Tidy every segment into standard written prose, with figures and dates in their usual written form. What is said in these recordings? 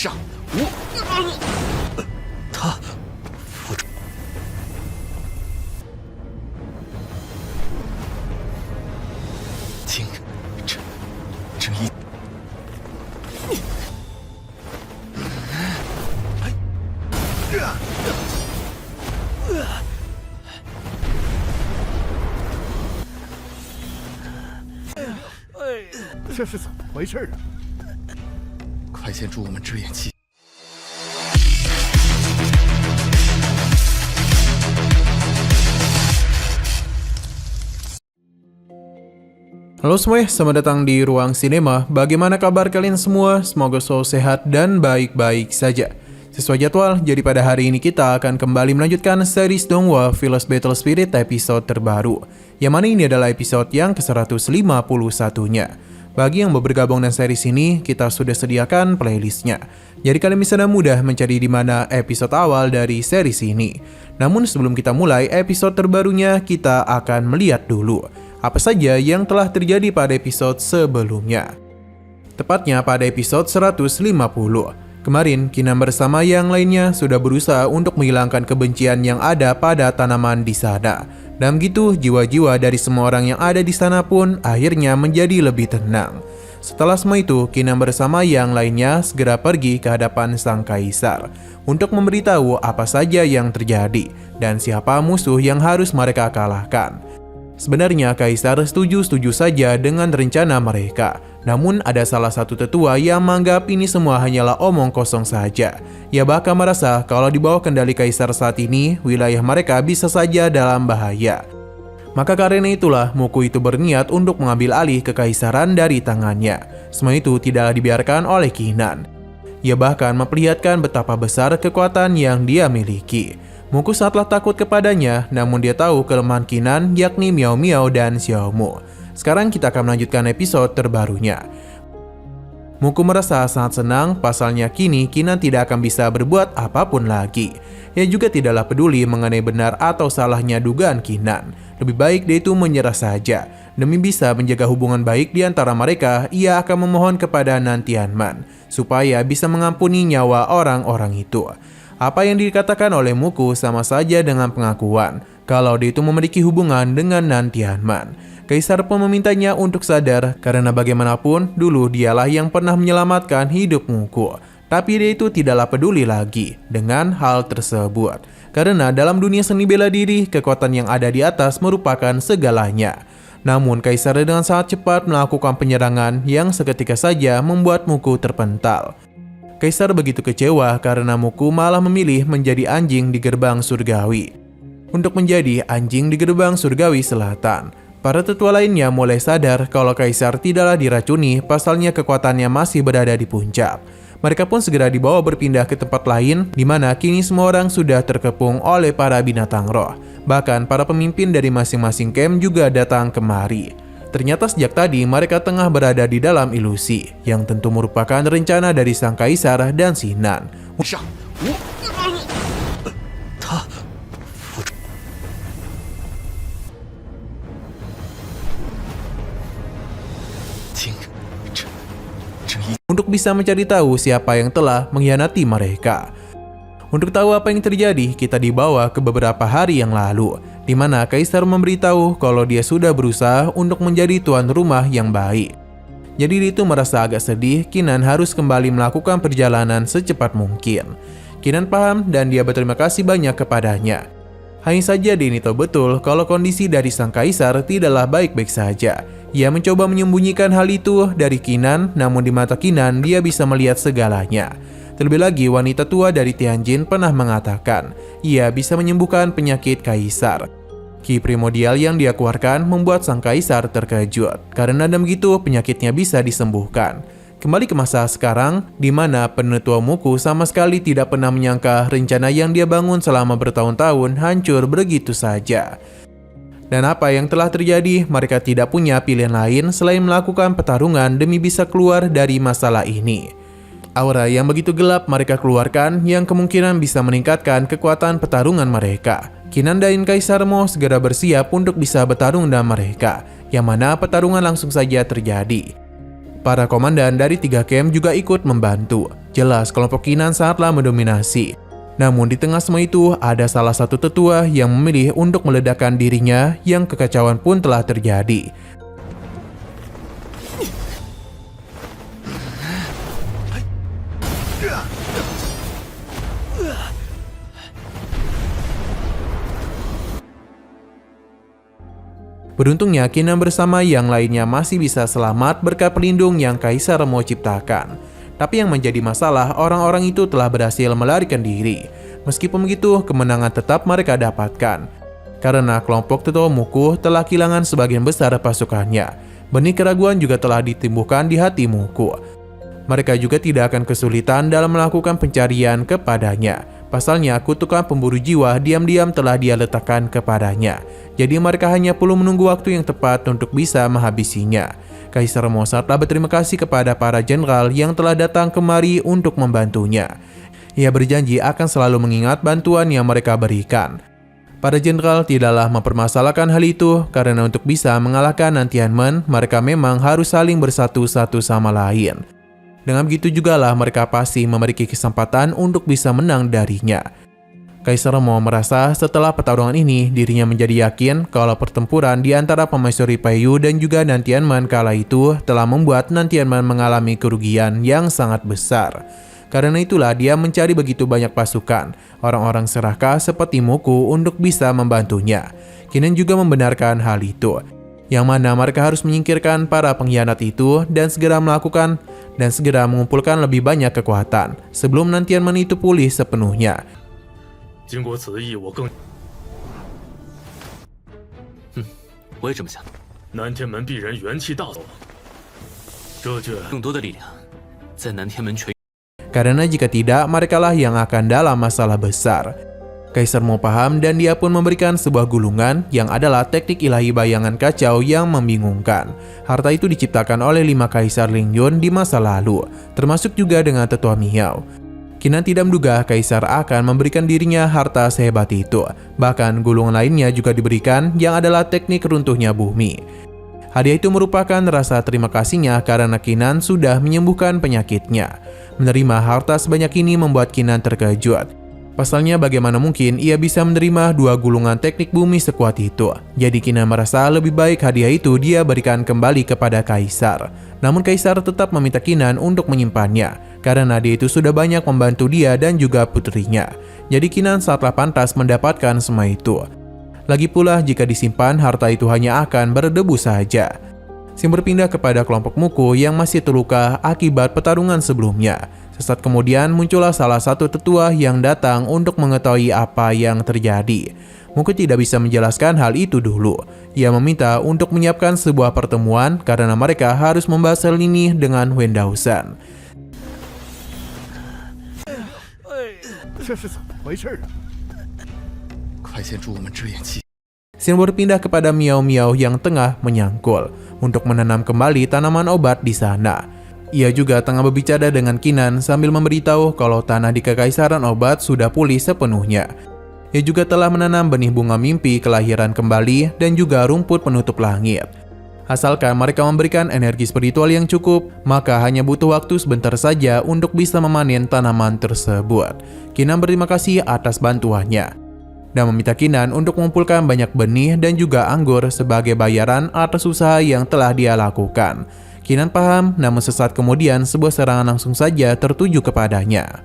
上无他付出听这一这是怎么回事啊？快献出我们支援器！ Halo semuanya, selamat datang di Ruang Sinema. Bagaimana kabar kalian semua? Semoga selalu sehat dan baik-baik saja. Sesuai jadwal, jadi pada hari ini kita akan kembali melanjutkan series Donghua Phyllis Battle Spirit episode terbaru. Yang mana ini adalah episode yang ke-151-nya. Bagi yang mau bergabung dengan series ini, kita sudah sediakan playlistnya. Jadi kalian bisa dengan mudah mencari di mana episode awal dari series ini. Namun sebelum kita mulai episode terbarunya, kita akan melihat dulu apa saja yang telah terjadi pada episode sebelumnya. Tepatnya pada episode 150. Kemarin, Kinan bersama yang lainnya sudah berusaha untuk menghilangkan kebencian yang ada pada tanaman di sana. Dan begitu, jiwa-jiwa dari semua orang yang ada di sana pun akhirnya menjadi lebih tenang. Setelah semua itu, Kinan bersama yang lainnya segera pergi ke hadapan sang kaisar untuk memberitahu apa saja yang terjadi dan siapa musuh yang harus mereka kalahkan. Sebenarnya kaisar setuju-setuju saja dengan rencana mereka. Namun ada salah satu tetua yang menganggap ini semua hanyalah omong kosong saja. Ia bahkan merasa kalau di bawah kendali kaisar saat ini, wilayah mereka bisa saja dalam bahaya. Maka karena itulah Muku itu berniat untuk mengambil alih kekaisaran dari tangannya. Semua itu tidaklah dibiarkan oleh Kinan. Ia bahkan memperlihatkan betapa besar kekuatan yang dia miliki. Muku sangatlah takut kepadanya, namun dia tahu kelemahan Kinan yakni Miao Miao dan Xiaomu. Sekarang kita akan melanjutkan episode terbarunya. Muku merasa sangat senang, pasalnya kini Kinan tidak akan bisa berbuat apapun lagi. Ia juga tidaklah peduli mengenai benar atau salahnya dugaan Kinan. Lebih baik dia itu menyerah saja. Demi bisa menjaga hubungan baik di antara mereka, ia akan memohon kepada Nantianman supaya bisa mengampuni nyawa orang-orang itu. Apa yang dikatakan oleh Muku sama saja dengan pengakuan kalau dia itu memiliki hubungan dengan Nantianman. Kaisar pun memintanya untuk sadar karena bagaimanapun dulu dialah yang pernah menyelamatkan hidup Muku. Tapi dia itu tidaklah peduli lagi dengan hal tersebut. Karena dalam dunia seni bela diri, kekuatan yang ada di atas merupakan segalanya. Namun Kaisar dengan sangat cepat melakukan penyerangan yang seketika saja membuat Muku terpental. Kaisar begitu kecewa karena Muku malah memilih menjadi anjing di gerbang surgawi. Untuk menjadi anjing di gerbang surgawi selatan, para tetua lainnya mulai sadar kalau Kaisar tidaklah diracuni, pasalnya kekuatannya masih berada di puncak. Mereka pun segera dibawa berpindah ke tempat lain, di mana kini semua orang sudah terkepung oleh para binatang roh. Bahkan para pemimpin dari masing-masing camp juga datang kemari. Ternyata sejak tadi mereka tengah berada di dalam ilusi, yang tentu merupakan rencana dari sang kaisar dan Sinan. Untuk bisa mencari tahu siapa yang telah mengkhianati mereka. Untuk tahu apa yang terjadi, kita dibawa ke beberapa hari yang lalu, di mana Kaisar memberitahu kalau dia sudah berusaha untuk menjadi tuan rumah yang baik. Jadi dia itu merasa agak sedih, Kinan harus kembali melakukan perjalanan secepat mungkin. Kinan paham dan dia berterima kasih banyak kepadanya. Hanya saja dia ini tahu betul kalau kondisi dari sang Kaisar tidaklah baik-baik saja. Ia mencoba menyembunyikan hal itu dari Kinan, namun di mata Kinan dia bisa melihat segalanya. Terlebih lagi, wanita tua dari Tianjin pernah mengatakan ia bisa menyembuhkan penyakit Kaisar. Ki primordial yang dia keluarkan membuat sang Kaisar terkejut, karena dengan begitu penyakitnya bisa disembuhkan. Kembali ke masa sekarang, di mana penetua Muku sama sekali tidak pernah menyangka rencana yang dia bangun selama bertahun-tahun hancur begitu saja. Dan apa yang telah terjadi, mereka tidak punya pilihan lain selain melakukan pertarungan demi bisa keluar dari masalah ini. Aura yang begitu gelap mereka keluarkan yang kemungkinan bisa meningkatkan kekuatan pertarungan mereka. Kinan dan Kaisar Mo segera bersiap untuk bisa bertarung dengan mereka, yang mana pertarungan langsung saja terjadi. Para komandan dari 3 camp juga ikut membantu. Jelas kelompok Qinan sangatlah mendominasi. Namun di tengah semua itu ada salah satu tetua yang memilih untuk meledakkan dirinya yang kekacauan pun telah terjadi. Beruntungnya Qinan bersama yang lainnya masih bisa selamat berkat pelindung yang Kaisar Remo ciptakan. Tapi yang menjadi masalah, orang-orang itu telah berhasil melarikan diri. Meskipun begitu, kemenangan tetap mereka dapatkan. Karena kelompok tetua Muku telah kehilangan sebagian besar pasukannya. Benih keraguan juga telah ditimbuhkan di hati Muku. Mereka juga tidak akan kesulitan dalam melakukan pencarian kepadanya. Pasalnya, kutukan pemburu jiwa diam-diam telah dia letakkan kepadanya. Jadi mereka hanya perlu menunggu waktu yang tepat untuk bisa menghabisinya. Kaisar Remo telah berterima kasih kepada para jenderal yang telah datang kemari untuk membantunya. Ia berjanji akan selalu mengingat bantuan yang mereka berikan. Para jenderal tidaklah mempermasalahkan hal itu karena untuk bisa mengalahkan Tianmen, mereka memang harus saling bersatu satu sama lain. Dengan begitu jugalah mereka pasti memiliki kesempatan untuk bisa menang darinya. Kaisar Remo merasa setelah pertarungan ini dirinya menjadi yakin kalau pertempuran di antara Permaisuri Peiyu dan juga Tianmen kala itu telah membuat Tianmen mengalami kerugian yang sangat besar. Karena itulah dia mencari begitu banyak pasukan, orang-orang serakah seperti Muku untuk bisa membantunya. Qinan juga membenarkan hal itu, yang mana mereka harus menyingkirkan para pengkhianat itu dan segera mengumpulkan lebih banyak kekuatan sebelum Tianmen itu pulih sepenuhnya. 经过此役，我也这么想。南天门必然元气大走，这就更多的力量在南天门全。 Karena jika tidak, merekalah yang akan dalam masalah besar. Kaisar mau paham dan dia pun memberikan sebuah gulungan yang adalah teknik ilahi bayangan kacau yang membingungkan. Harta itu diciptakan oleh 5 Kaisar Lingyun di masa lalu, termasuk juga dengan tetua Miao. Qinan tidak menduga Kaisar akan memberikan dirinya harta sehebat itu. Bahkan gulungan lainnya juga diberikan yang adalah teknik runtuhnya bumi. Hadiah itu merupakan rasa terima kasihnya karena Qinan sudah menyembuhkan penyakitnya. Menerima harta sebanyak ini membuat Qinan terkejut. Pasalnya bagaimana mungkin ia bisa menerima 2 gulungan teknik bumi sekuat itu. Jadi Qinan merasa lebih baik hadiah itu dia berikan kembali kepada Kaisar. Namun Kaisar tetap meminta Qinan untuk menyimpannya, karena dia itu sudah banyak membantu dia dan juga putrinya. Jadi Qinan sangatlah pantas mendapatkan semua itu. Lagi pula jika disimpan, harta itu hanya akan berdebu saja. Sim berpindah kepada kelompok Muku yang masih terluka akibat pertarungan sebelumnya. Sesaat kemudian muncullah salah satu tetua yang datang untuk mengetahui apa yang terjadi. Muku tidak bisa menjelaskan hal itu dulu. Ia meminta untuk menyiapkan sebuah pertemuan karena mereka harus membahas hal ini dengan Wen Daoshan. 这是怎么回事啊？ 快献出我们之眼气！ Xin berpindah kepada Miao Miao yang tengah menyangkul untuk menanam kembali tanaman obat di sana. Ia juga tengah berbicara dengan Qinan sambil memberitahu kalau tanah di Kekaisaran Obat sudah pulih sepenuhnya. Ia juga telah menanam benih bunga mimpi kelahiran kembali dan juga rumput penutup langit. Asalkan mereka memberikan energi spiritual yang cukup, maka hanya butuh waktu sebentar saja untuk bisa memanen tanaman tersebut. Qinan berterima kasih atas bantuannya dan meminta Qinan untuk mengumpulkan banyak benih dan juga anggur sebagai bayaran atas usaha yang telah dia lakukan. Qinan paham, namun sesaat kemudian sebuah serangan langsung saja tertuju kepadanya.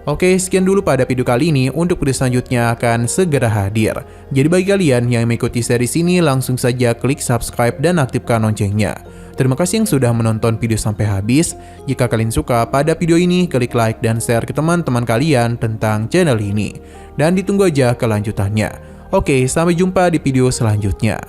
Oke, sekian dulu pada video kali ini. Untuk video selanjutnya akan segera hadir. Jadi bagi kalian yang mengikuti series ini, langsung saja klik subscribe dan aktifkan loncengnya. Terima kasih yang sudah menonton video sampai habis. Jika kalian suka pada video ini, klik like dan share ke teman-teman kalian tentang channel ini. Dan ditunggu aja kelanjutannya. Oke, sampai jumpa di video selanjutnya.